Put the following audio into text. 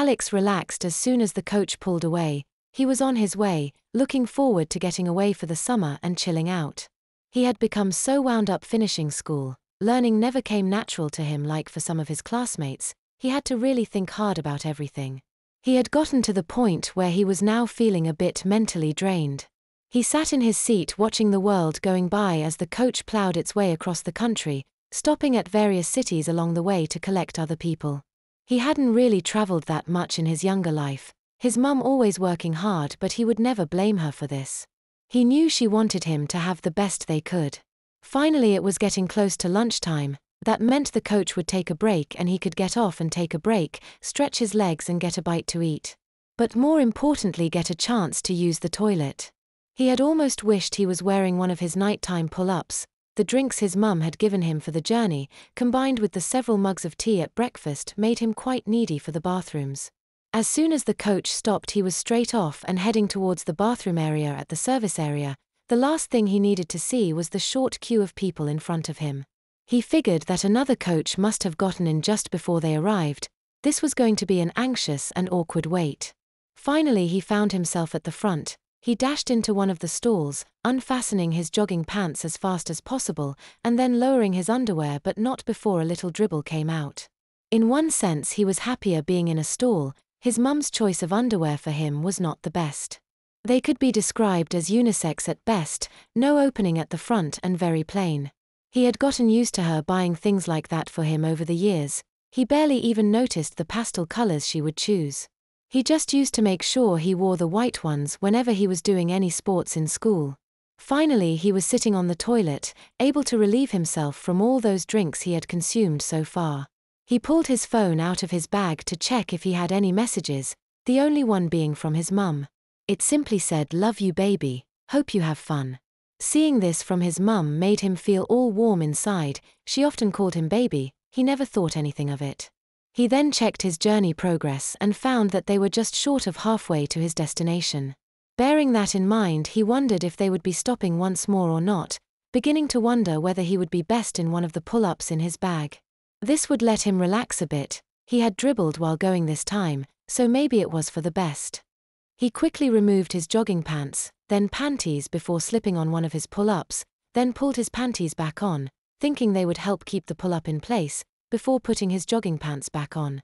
Alex relaxed as soon as the coach pulled away. He was on his way, looking forward to getting away for the summer and chilling out. He had become so wound up finishing school. Learning never came natural to him like for some of his classmates. He had to really think hard about everything. He had gotten to the point where he was now feeling a bit mentally drained. He sat in his seat watching the world going by as the coach plowed its way across the country, stopping at various cities along the way to collect other people. He hadn't really traveled that much in his younger life, his mum always working hard, but he would never blame her for this. He knew she wanted him to have the best they could. Finally it was getting close to lunchtime. That meant the coach would take a break and he could get off and take a break, stretch his legs and get a bite to eat. But more importantly, get a chance to use the toilet. He had almost wished he was wearing one of his nighttime pull-ups. The drinks his mum had given him for the journey, combined with the several mugs of tea at breakfast, made him quite needy for the bathrooms. As soon as the coach stopped, he was straight off and heading towards the bathroom area at the service area. The last thing he needed to see was the short queue of people in front of him. He figured that another coach must have gotten in just before they arrived. This was going to be an anxious and awkward wait. Finally he found himself at the front. He dashed into one of the stalls, unfastening his jogging pants as fast as possible, and then lowering his underwear, but not before a little dribble came out. In one sense he was happier being in a stall. His mum's choice of underwear for him was not the best. They could be described as unisex at best, no opening at the front and very plain. He had gotten used to her buying things like that for him over the years. He barely even noticed the pastel colors she would choose. He just used to make sure he wore the white ones whenever he was doing any sports in school. Finally he was sitting on the toilet, able to relieve himself from all those drinks he had consumed so far. He pulled his phone out of his bag to check if he had any messages, the only one being from his mum. It simply said, "Love you baby, hope you have fun." Seeing this from his mum made him feel all warm inside. She often called him baby, he never thought anything of it. He then checked his journey progress and found that they were just short of halfway to his destination. Bearing that in mind, he wondered if they would be stopping once more or not, beginning to wonder whether he would be best in one of the pull-ups in his bag. This would let him relax a bit. He had dribbled while going this time, so maybe it was for the best. He quickly removed his jogging pants, then panties before slipping on one of his pull-ups, then pulled his panties back on, thinking they would help keep the pull-up in place, before putting his jogging pants back on.